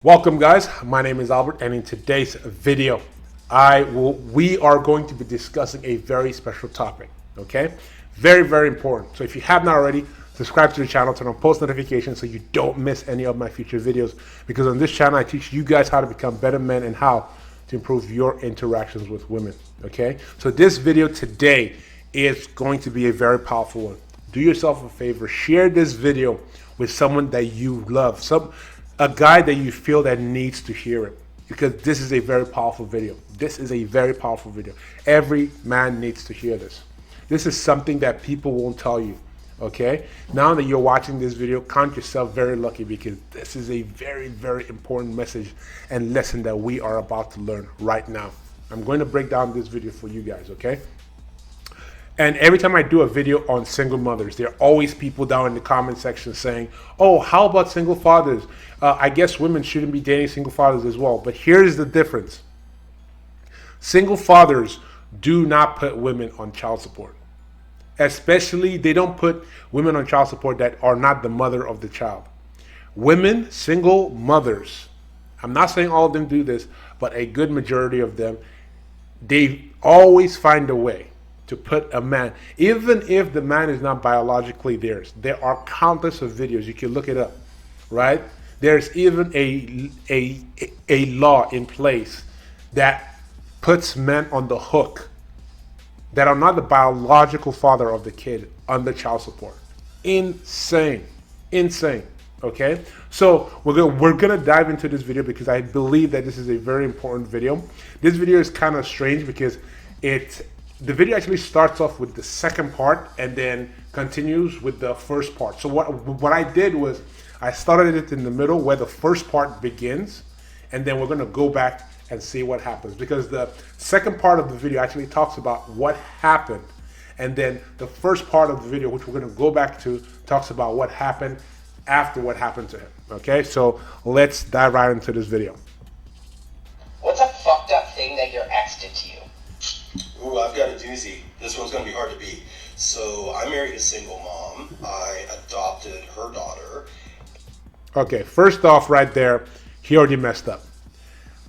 Welcome guys, my name is Albert, and in today's video we are going to be discussing a very special topic. Okay, very important. So if you have not already, subscribe to the channel, turn on post notifications so you don't miss any of my future videos, because on this channel I teach you guys how to become better men and how to improve your interactions with women. Okay, so this video today is going to be a very powerful one. Do yourself a favor, share this video with someone that you love, a guy that you feel that needs to hear it, because this is a very powerful video. This is a very powerful video. Every man needs to hear this. This is something that people won't tell you. Okay, now that you're watching this video, count yourself very lucky, because this is a very important message and lesson that we are about to learn right now. I'm going to break down this video for you guys. Okay, and every time I do a video on single mothers, there are always people down in the comment section saying, oh, how about single fathers? I guess women shouldn't be dating single fathers as well. But here's the difference. Single fathers do not put women on child support. Especially, they don't put women on child support that are not the mother of the child. Women, single mothers, I'm not saying all of them do this, but a good majority of them, they always find a way to put a man, even if the man is not biologically theirs. There are countless of videos, you can look it up, right? There's even a law in place that puts men on the hook that are not the biological father of the kid under child support. Insane. Okay, so we're gonna dive into this video, because I believe that this is a very important video. This video is kind of strange because the video actually starts off with the second part and then continues with the first part. So what I did was I started it in the middle where the first part begins, and then we're going to go back and see what happens, because the second part of the video actually talks about what happened, and then the first part of the video, which we're going to go back to, talks about what happened after what happened to him. Okay, so let's dive right into this video. What's a fucked up thing that your ex did to you? Ooh, I've got a doozy. This one's going to be hard to beat. So I married a single mom. I adopted her daughter. Okay, first off right there, he already messed up.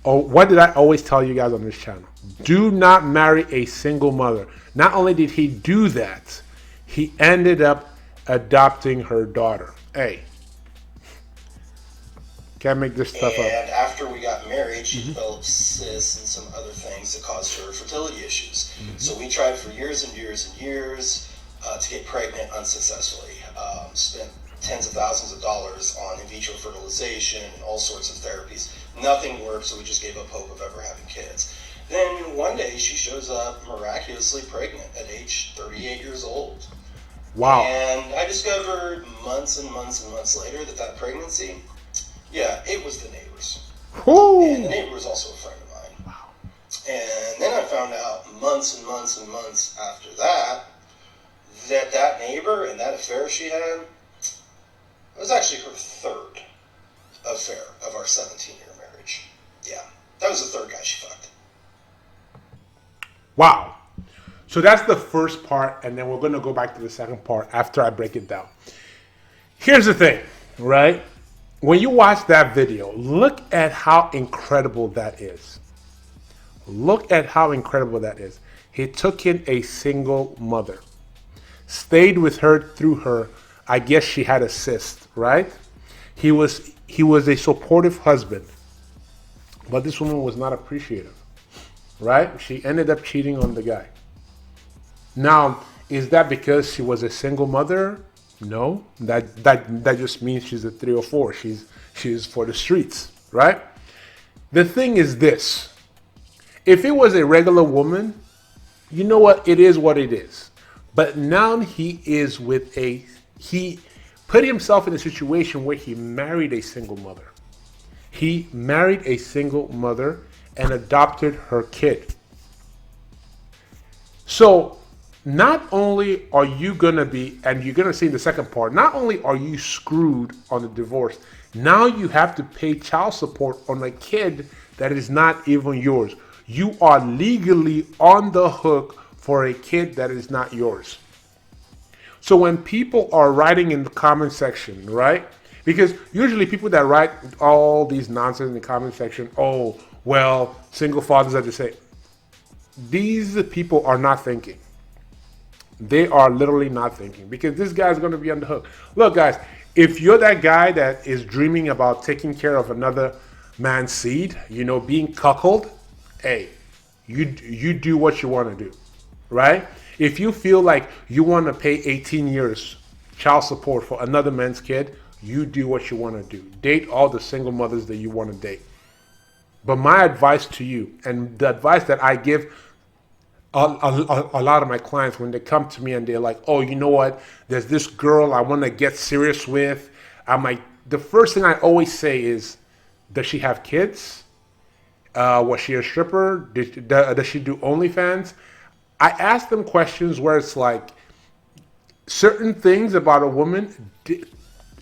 Oh, what did I always tell you guys on this channel? Do not marry a single mother. Not only did he do that, he ended up adopting her daughter. Hey, can't make this stuff up. And after we got married, she developed cysts and some other things that caused her fertility issues. So we tried for years and years to get pregnant unsuccessfully. Spent tens of thousands of dollars on in vitro fertilization and all sorts of therapies. Nothing worked, so we just gave up hope of ever having kids. Then one day she shows up miraculously pregnant at age 38 years old. Wow. And I discovered months and months later that pregnancy, yeah, it was the neighbors. Woo. And the neighbor was also a friend of mine. Wow. And then I found out months and months after that neighbor and that affair she had was actually her third affair of our 17-year marriage. Yeah, that was the third guy she fucked. Wow. So that's the first part, and then we're going to go back to the second part after I break it down. Here's the thing, right? When you watch that video, look at how incredible that is. Look at how incredible that is. He took in a single mother, stayed with her through her, I guess she had a cyst, right? He was a supportive husband, but this woman was not appreciative, right? She ended up cheating on the guy. Now, is that because she was a single mother? No, that just means she's a 3 or 4. She's for the streets, right? The thing is this: if it was a regular woman, you know what? It is what it is. But now he put himself in a situation where he married a single mother. He married a single mother and adopted her kid. So not only are you going to be, and you're going to see in the second part, not only are you screwed on the divorce, now you have to pay child support on a kid that is not even yours. You are legally on the hook for a kid that is not yours. So when people are writing in the comment section, right? Because usually people that write all these nonsense in the comment section, oh, well, single fathers are the same. These people are not thinking. They are literally not thinking, because this guy's going to be on the hook. Look, guys, if you're that guy that is dreaming about taking care of another man's seed, being cuckolded, hey, you do what you want to do, right? If you feel like you want to pay 18 years child support for another man's kid, you do what you want to do. Date all the single mothers that you want to date. But my advice to you, and the advice that I give a lot of my clients when they come to me and they're like, oh, you know what? There's this girl I want to get serious with. I'm like, the first thing I always say is, does she have kids? Was she a stripper? Does she do OnlyFans? I ask them questions where it's like, certain things about a woman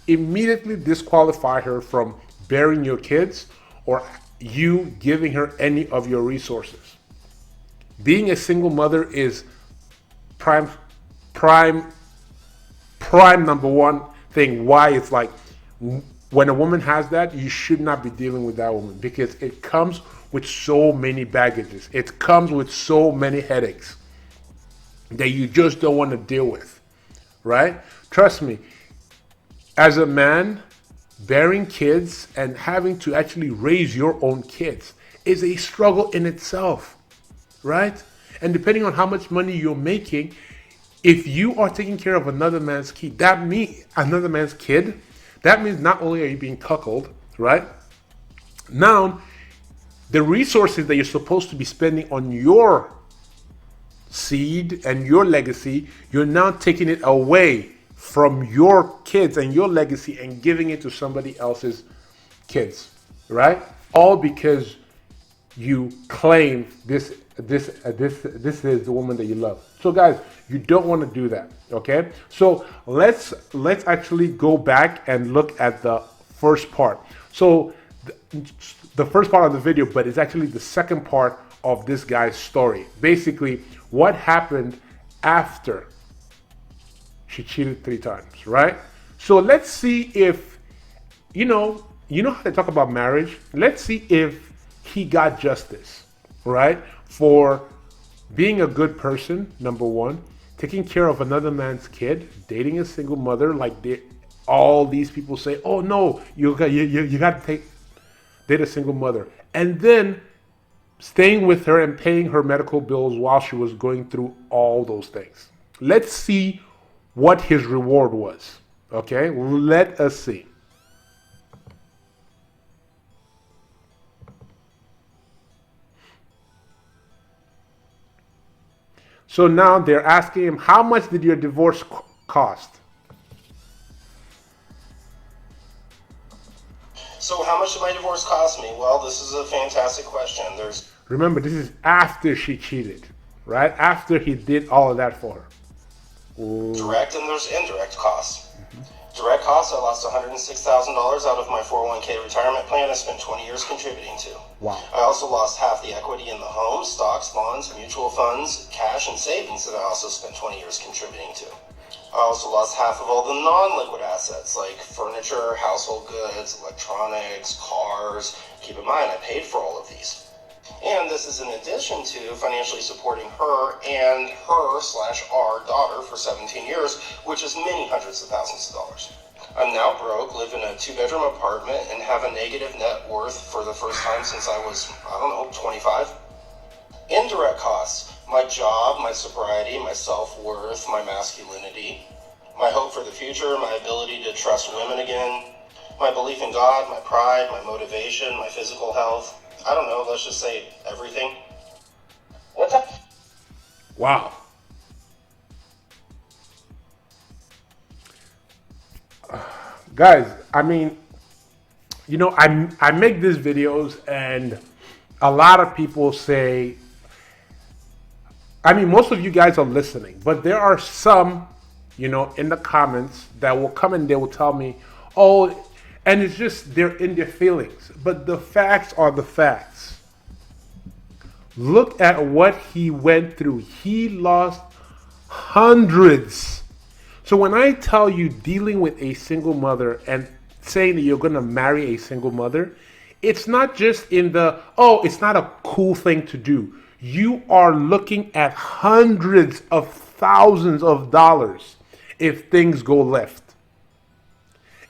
immediately disqualify her from bearing your kids or you giving her any of your resources. Being a single mother is prime number one thing. Why it's like, when a woman has that, you should not be dealing with that woman, because it comes with so many baggages. It comes with so many headaches that you just don't want to deal with, right? Trust me, as a man, bearing kids and having to actually raise your own kids is a struggle in itself, right? And depending on how much money you're making, if you are taking care of another man's kid, that means not only are you being cuckolded, right? Now, the resources that you're supposed to be spending on your seed and your legacy, you're now taking it away from your kids and your legacy and giving it to somebody else's kids, right? All because you claim this is the woman that you love. So guys, you don't want to do that, okay? So let's actually go back and look at the first part. So the first part of the video, but it's actually the second part of this guy's story. Basically, what happened after she cheated 3 times, right? So let's see if, you know how they talk about marriage? Let's see if he got justice, right? For being a good person, number one, taking care of another man's kid, dating a single mother, like all these people say, oh no, you got to date a single mother. And then staying with her and paying her medical bills while she was going through all those things. Let's see what his reward was, okay? Let us see. So now they're asking him, how much did your divorce cost? So how much did my divorce cost me? Well, this is a fantastic question. Remember, this is after she cheated, right? After he did all of that for her. Direct and there's indirect costs. Direct costs, I lost $106,000 out of my 401k retirement plan I spent 20 years contributing to. Wow. I also lost half the equity in the home, stocks, bonds, mutual funds, cash, and savings that I also spent 20 years contributing to. I also lost half of all the non-liquid assets like furniture, household goods, electronics, cars. Keep in mind, I paid for all of these. And this is in addition to financially supporting her and her/our daughter for 17 years, which is many hundreds of thousands of dollars. I'm now broke, live in a 2-bedroom apartment, and have a negative net worth for the first time since I was, 25. Indirect costs: my job, my sobriety, my self-worth, my masculinity, my hope for the future, my ability to trust women again, my belief in God, my pride, my motivation, my physical health. I don't know, let's just say everything. What's up? Wow. Guys, I mean, I make these videos and a lot of people say, most of you guys are listening, but there are some, in the comments that will come and they will tell me, oh, and it's just they're in their feelings. But the facts are the facts. Look at what he went through. He lost hundreds. So when I tell you dealing with a single mother and saying that you're going to marry a single mother, it's not just in the, oh, it's not a cool thing to do. You are looking at hundreds of thousands of dollars if things go left.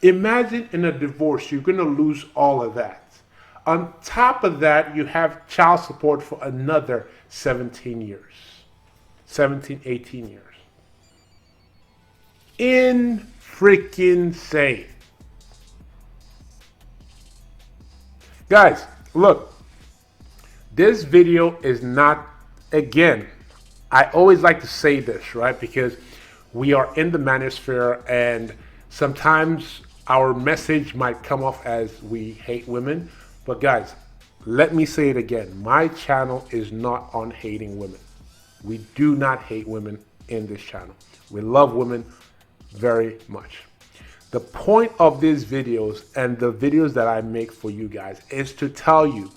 Imagine in a divorce, you're going to lose all of that. On top of that, you have child support for another 17 years. 17, 18 years. In freaking sane. Guys, look. This video is not, again, I always like to say this, right? Because we are in the manosphere and sometimes our message might come off as we hate women. But guys, let me say it again. My channel is not on hating women. We do not hate women in this channel. We love women very much. The point of these videos and the videos that I make for you guys is to tell you,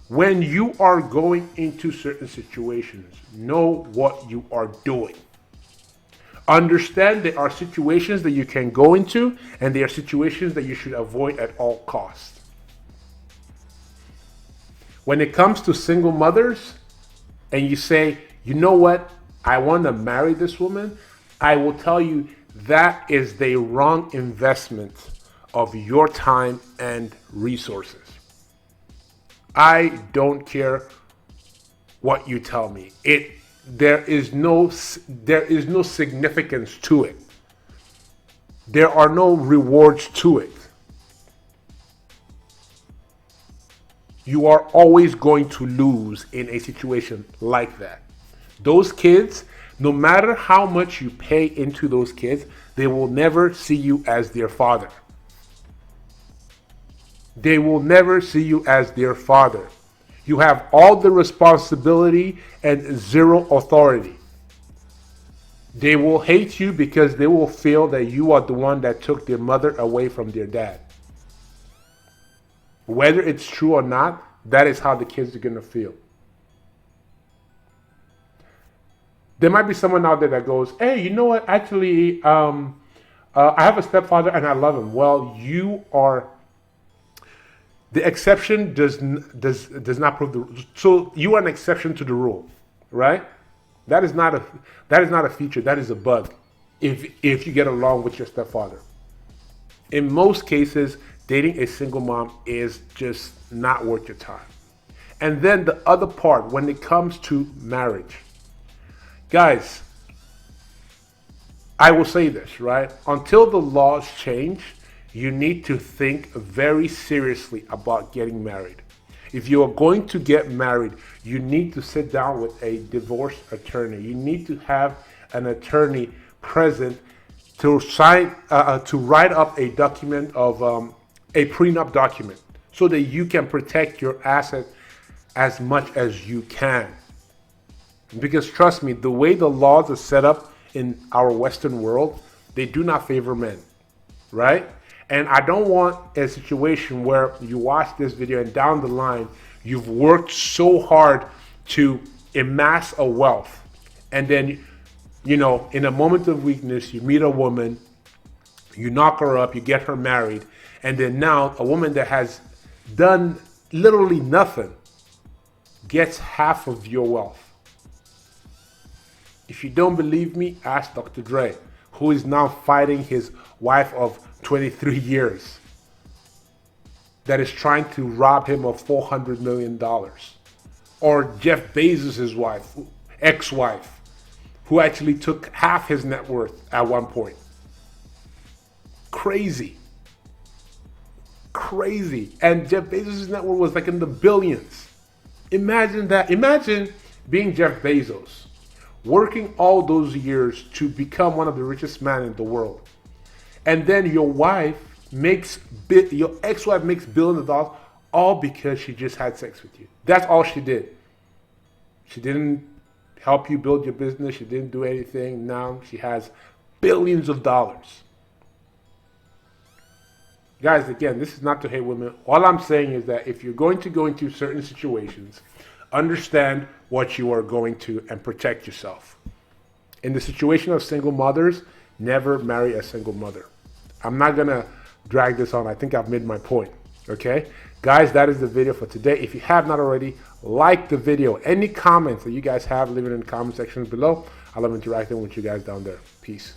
when you are going into certain situations, know what you are doing. Understand there are situations that you can go into and there are situations that you should avoid at all costs. When it comes to single mothers and you say, you know what, I want to marry this woman, I will tell you that is the wrong investment of your time and resources. I don't care what you tell me. There is no significance to it. There are no rewards to it. You are always going to lose in a situation like that. Those kids, no matter how much you pay into those kids, they will never see you as their father. They will never see you as their father. You have all the responsibility and zero authority. They will hate you because they will feel that you are the one that took their mother away from their dad. Whether it's true or not, that is how the kids are going to feel. There might be someone out there that goes, hey, you know what? Actually, I have a stepfather and I love him. Well, you are... The exception does not prove the rule. So you are an exception to the rule, right? That is not a feature. That is a bug. If you get along with your stepfather, in most cases, dating a single mom is just not worth your time. And then the other part, when it comes to marriage, guys, I will say this, right? Until the laws change, you need to think very seriously about getting married. If you are going to get married, you need to sit down with a divorce attorney. You need to have an attorney present to sign, to write up a document of a prenup document so that you can protect your asset as much as you can. Because trust me, the way the laws are set up in our Western world, they do not favor men, right? And I don't want a situation where you watch this video and down the line, you've worked so hard to amass a wealth. And then, you know, in a moment of weakness, you meet a woman, you knock her up, you get her married. And then now a woman that has done literally nothing gets half of your wealth. If you don't believe me, ask Dr. Dre, who is now fighting his wife of 23 years that is trying to rob him of $400 million. Or Jeff Bezos' wife, ex-wife, who actually took half his net worth at one point. Crazy. Crazy. And Jeff Bezos' net worth was like in the billions. Imagine that. Imagine being Jeff Bezos, working all those years to become one of the richest men in the world. And then your wife your ex-wife makes billions of dollars all because she just had sex with you. That's all she did. She didn't help you build your business. She didn't do anything. Now she has billions of dollars. Guys, again, this is not to hate women. All I'm saying is that if you're going to go into certain situations, understand what you are going to and protect yourself. In the situation of single mothers, never marry a single mother. I'm not going to drag this on. I think I've made my point. Okay, guys, that is the video for today. If you have not already, like the video. Any comments that you guys have, leave it in the comment section below. I love interacting with you guys down there. Peace.